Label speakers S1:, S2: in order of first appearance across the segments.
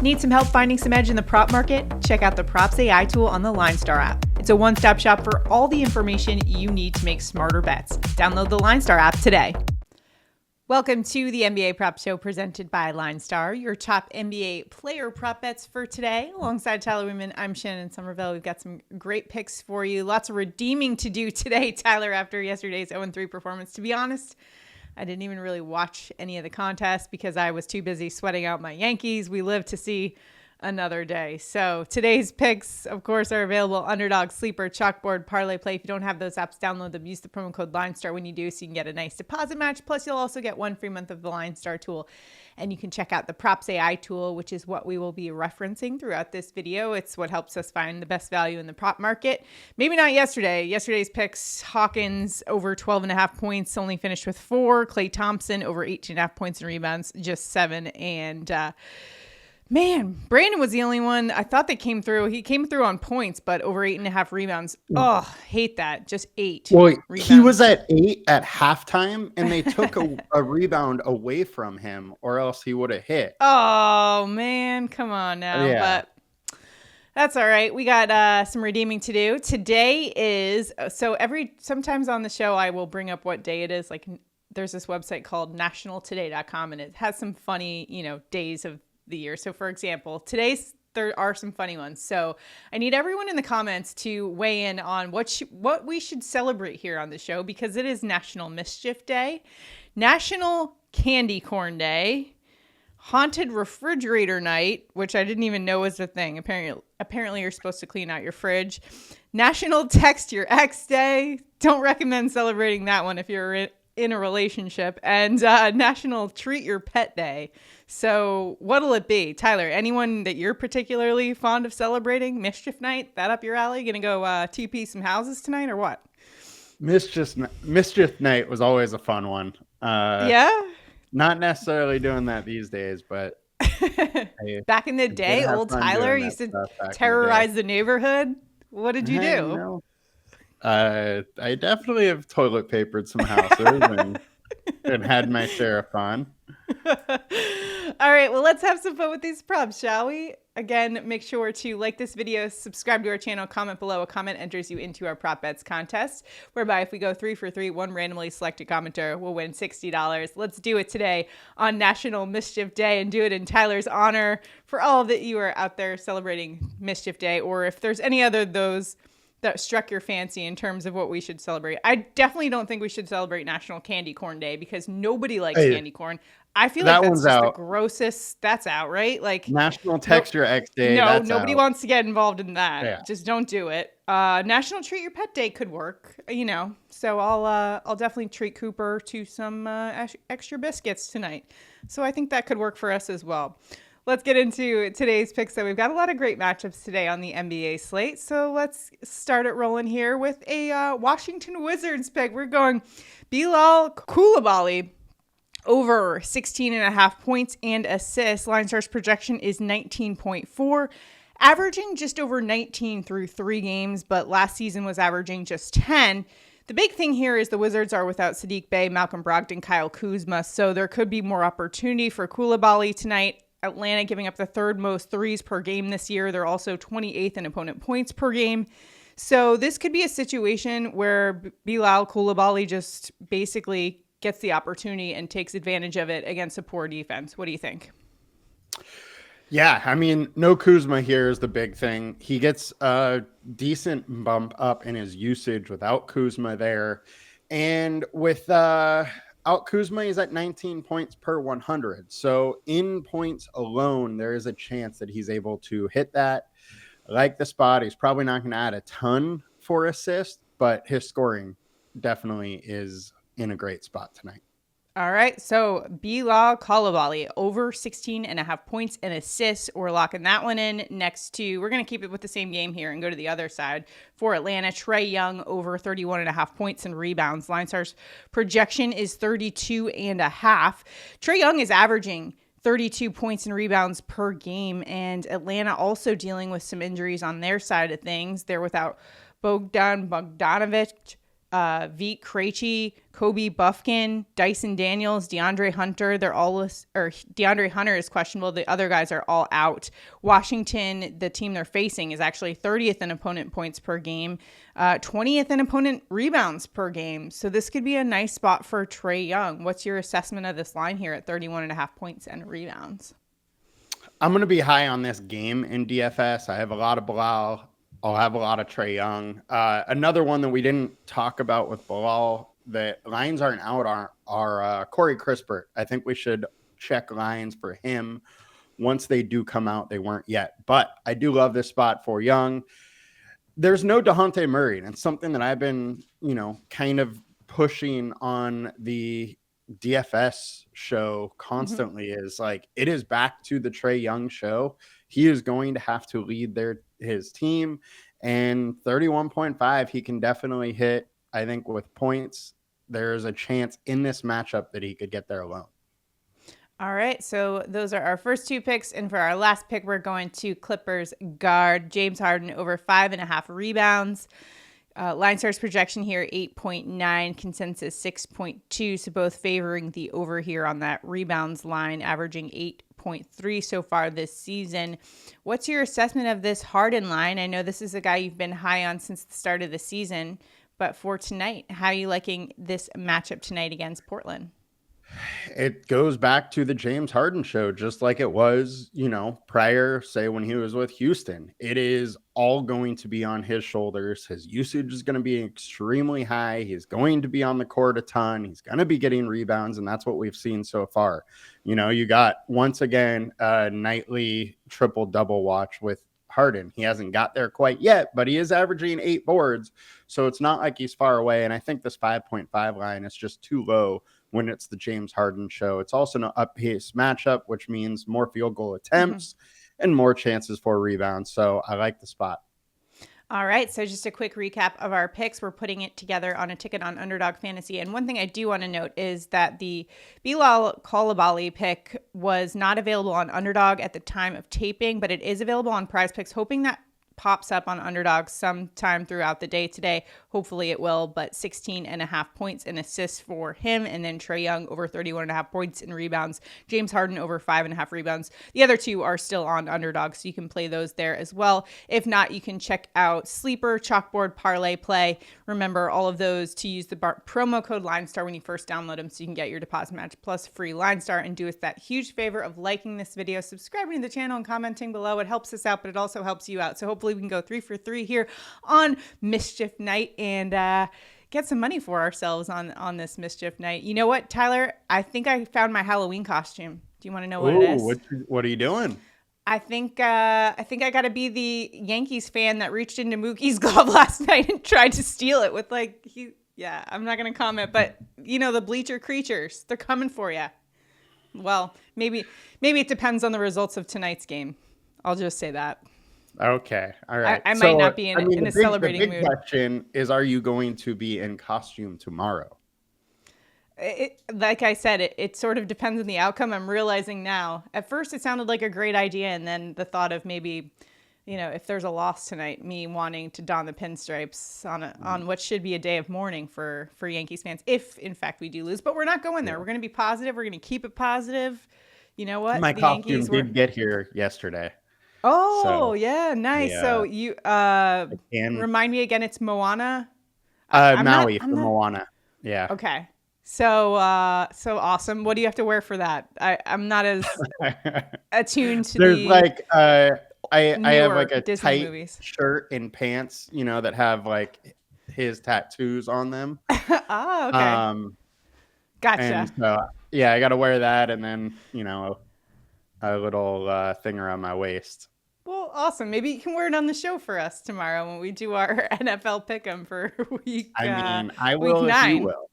S1: Need some help finding some edge in the prop market? Check out the Props AI tool on the LineStar app. It's a one-stop shop for all the information you need to make smarter bets. Download the LineStar app today. Welcome to the NBA Prop Show presented by LineStar, your top NBA player prop bets for today. Alongside Tyler Wiemann, I'm Shannon Sommerville. We've got some great picks for you. Lots of redeeming to do today, Tyler, after yesterday's 0-3 performance. To be honest, I didn't even really watch any of the contests because I was too busy sweating out my Yankees. We live to see another day. So today's picks, of course, are available: Underdog, Sleeper, Chalkboard, Parlay Play. If you don't have those apps, download them. Use the promo code LineStar when you do, so you can get a nice deposit match. Plus, you'll also get one free month of the LineStar tool. And you can check out the Props AI tool, which is what we will be referencing throughout this video. It's what helps us find the best value in the prop market. Maybe not yesterday. Yesterday's picks: Hawkins over 12.5 points, only finished with 4. Klay Thompson over 18.5 points and rebounds, just 7. And man, Brandon was the only one I thought that came through. He came through on points, but over 8.5 rebounds. Oh, hate that. Just 8.
S2: Well,
S1: rebounds.
S2: He was at 8 at halftime, and they took a rebound away from him, or else he would have hit.
S1: Oh, man. Come on now.
S2: Yeah.
S1: But that's all right. We got some redeeming to do. Today is, sometimes on the show, I will bring up what day it is. Like, there's this website called nationaltoday.com, and it has some funny, days of the year. So for example, there are some funny ones. So I need everyone in the comments to weigh in on what we should celebrate here on the show, because it is National Mischief Day, National Candy Corn Day, Haunted Refrigerator Night, which I didn't even know was a thing. Apparently you're supposed to clean out your fridge. National Text Your Ex Day. Don't recommend celebrating that one if you're in a relationship. And National Treat Your Pet Day. So what'll it be? Tyler, anyone that you're particularly fond of celebrating? Mischief Night? That up your alley? Gonna go TP some houses tonight or what?
S2: Mischief Night was always a fun one.
S1: Yeah?
S2: Not necessarily doing that these days, but
S1: back in the day, old Tyler used to terrorize the neighborhood. What did you do?
S2: I definitely have toilet papered some houses and had my share of fun.
S1: All right, well, let's have some fun with these props, shall we? Again, make sure to like this video, subscribe to our channel, comment below. A comment enters you into our prop bets contest, whereby if we go 3 for 3, one randomly selected commenter will win $60. Let's do it today on National Mischief Day and do it in Tyler's honor for all that you are out there celebrating Mischief Day, or if there's any other of those that struck your fancy in terms of what we should celebrate. I definitely don't think we should celebrate National Candy Corn Day because nobody likes candy corn. I feel like that's just the grossest. That's out, right? Like
S2: National Text Your Ex Day.
S1: No, nobody wants to get involved in that.
S2: Yeah.
S1: Just don't do it. National Treat Your Pet Day could work, So I'll definitely treat Cooper to some extra biscuits tonight. So I think that could work for us as well. Let's get into today's picks. So we've got a lot of great matchups today on the NBA slate. So let's start it rolling here with a Washington Wizards pick. We're going Bilal Coulibaly over 16.5 points and assists. LineStar's projection is 19.4, averaging just over 19 through 3 games, but last season was averaging just 10. The big thing here is the Wizards are without Saddiq Bey, Malcolm Brogdon, Kyle Kuzma, so there could be more opportunity for Coulibaly tonight. Atlanta giving up the 3rd most threes per game this year. They're also 28th in opponent points per game. So this could be a situation where Bilal Coulibaly just basically gets the opportunity and takes advantage of it against a poor defense. What do you think?
S2: Yeah, I mean, no Kuzma here is the big thing. He gets a decent bump up in his usage without Kuzma there. And without Kuzma, he's at 19 points per 100. So in points alone, there is a chance that he's able to hit that. I like the spot. He's probably not going to add a ton for assists, but his scoring definitely is in a great spot tonight.
S1: All right, so Bilal Coulibaly over 16.5 points and assists. We're locking that one in next to, we're going to keep it with the same game here and go to the other side. For Atlanta, Trey Young over 31.5 points and rebounds. LineStar's projection is 32.5. Trey Young is averaging 32 points and rebounds per game, and Atlanta also dealing with some injuries on their side of things. They're without Bogdan Bogdanovic, Veet Krejci, Kobe Buffkin, Dyson Daniels, DeAndre Hunter. DeAndre Hunter is questionable. The other guys are all out. Washington, the team they're facing, is actually 30th in opponent points per game, 20th in opponent rebounds per game. So this could be a nice spot for Trey Young. What's your assessment of this line here at 31.5 points and rebounds?
S2: I'm going to be high on this game in DFS. I have a lot of Bilal. I'll have a lot of Trey Young. Another one that we didn't talk about with Bilal that lines aren't out are Corey Crispert. I think we should check lines for him. Once they do come out, they weren't yet. But I do love this spot for Young. There's no DeJounte Murray, and it's something that I've been, kind of pushing on the DFS show constantly is like, it is back to the Trey Young show. He is going to have to lead his team, and 31.5 he can definitely hit. I think with points, there's a chance in this matchup that he could get there alone.
S1: All right, so those are our first two picks, and for our last pick, we're going to Clippers guard James Harden over 5.5 rebounds. LineStar's projection here 8.9, consensus 6.2, so both favoring the over here on that rebounds line, averaging 8.3 so far this season. What's your assessment of this Harden line? I know this is a guy you've been high on since the start of the season, but for tonight, how are you liking this matchup tonight against Portland?
S2: It goes back to the James Harden show, just like it was, prior, say when he was with Houston. It is all going to be on his shoulders. His usage is going to be extremely high. He's going to be on the court a ton. He's going to be getting rebounds, and that's what we've seen so far. You got, once again, a nightly triple-double watch with Harden. He hasn't got there quite yet, but he is averaging 8 boards, so it's not like he's far away, and I think this 5.5 line is just too low when it's the James Harden show. It's also an up-pace matchup, which means more field goal attempts and more chances for rebounds. So I like the spot.
S1: All right, so just a quick recap of our picks. We're putting it together on a ticket on Underdog Fantasy. And one thing I do want to note is that the Bilal Coulibaly pick was not available on Underdog at the time of taping, but it is available on PrizePicks, hoping that pops up on Underdog sometime throughout the day today. Hopefully it will, but 16.5 points and assists for him. And then Trey Young over 31.5 points and rebounds. James Harden over 5.5 rebounds. The other two are still on Underdog, so you can play those there as well. If not, you can check out Sleeper, Chalkboard, Parlay Play. Remember all of those to use the promo code LineStar when you first download them, so you can get your deposit match plus free LineStar. And do us that huge favor of liking this video, subscribing to the channel, and commenting below. It helps us out, but it also helps you out. So hopefully we can go 3 for 3 here on Mischief Night and get some money for ourselves on this Mischief Night. You know what, Tyler? I think I found my Halloween costume. Do you want to know what it is?
S2: What are you doing?
S1: I think I got to be the Yankees fan that reached into Mookie's glove last night and tried to steal it with I'm not going to comment, but the bleacher creatures, they're coming for you. Well, maybe it depends on the results of tonight's game. I'll just say that.
S2: Okay. All right.
S1: I might not be in a celebrating mood.
S2: The big question is, are you going to be in costume tomorrow?
S1: Like I said, it sort of depends on the outcome. I'm realizing now. At first, it sounded like a great idea. And then the thought of maybe, if there's a loss tonight, me wanting to don the pinstripes on what should be a day of mourning for Yankees fans, if, in fact, we do lose. But we're not going there. We're going to be positive. We're going to keep it positive. You know what?
S2: My costume did get here yesterday.
S1: Oh, yeah. Nice. Yeah. So you remind me again, it's Moana?
S2: Maui from Moana. Yeah.
S1: Okay. So awesome. What do you have to wear for that? I'm not as attuned to
S2: There's I have like a
S1: Disney
S2: tight
S1: movies.
S2: Shirt and pants, that have like his tattoos on them.
S1: Oh, okay. Gotcha.
S2: And so, I got to wear that, and then a little thing around my waist.
S1: Well, awesome. Maybe you can wear it on the show for us tomorrow when we do our NFL pick'em for week.
S2: I will
S1: week 9.
S2: If you will.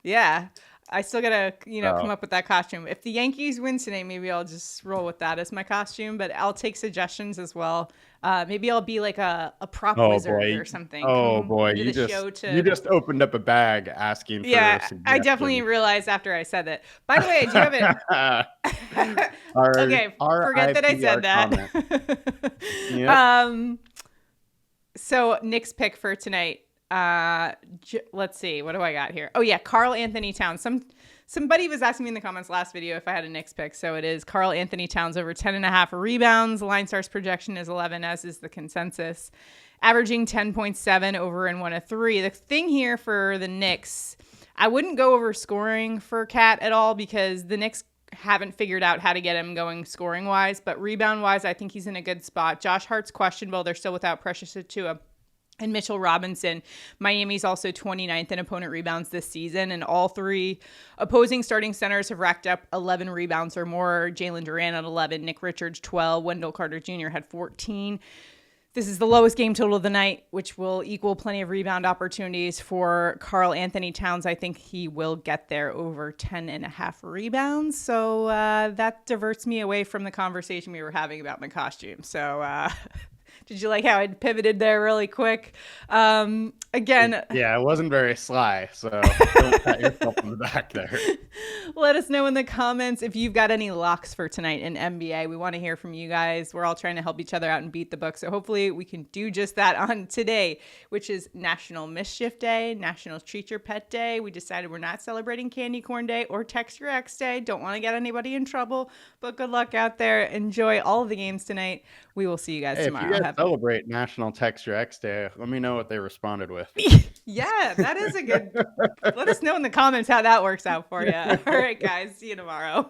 S1: Yeah. I still gotta, come up with that costume. If the Yankees win today, maybe I'll just roll with that as my costume. But I'll take suggestions as well. Maybe I'll be like a prop wizard or something.
S2: Oh boy, you just opened up a bag asking for suggestions.
S1: I definitely realized after I said that. By the way, I do have it. Okay, forget that I said that.
S2: Yep.
S1: So Knicks pick for tonight. Let's see. What do I got here? Oh, yeah. Karl Anthony Towns. Somebody was asking me in the comments last video if I had a Knicks pick. So it is Karl Anthony Towns over 10.5 rebounds. LineStar's projection is 11, as is the consensus. Averaging 10.7 over in 1 of 3. The thing here for the Knicks, I wouldn't go over scoring for Cat at all because the Knicks haven't figured out how to get him going scoring wise, but rebound wise, I think he's in a good spot. Josh Hart's questionable. They're still without Precious Achiuwa and Mitchell Robinson. Miami's also 29th in opponent rebounds this season, and all 3 opposing starting centers have racked up 11 rebounds or more. Jalen Duran at 11, Nick Richards 12, Wendell Carter Jr. had 14. This is the lowest game total of the night, which will equal plenty of rebound opportunities for Karl Anthony Towns. I think he will get there over 10.5 rebounds. So that diverts me away from the conversation we were having about my costume. So did you like how I pivoted there really quick? Again.
S2: Yeah, it wasn't very sly, so don't pat yourself on the back there.
S1: Let us know in the comments if you've got any locks for tonight in NBA. We want to hear from you guys. We're all trying to help each other out and beat the book. So hopefully we can do just that on today, which is National Mischief Day, National Treat Your Pet Day. We decided we're not celebrating Candy Corn Day or Text Your Ex Day. Don't want to get anybody in trouble, but good luck out there. Enjoy all of the games tonight. We will see you guys tomorrow.
S2: If you guys celebrate National Text Your Ex Day, let me know what they responded with.
S1: Yeah, that is a good. Let us know in the comments how that works out for you. All right, guys. See you tomorrow.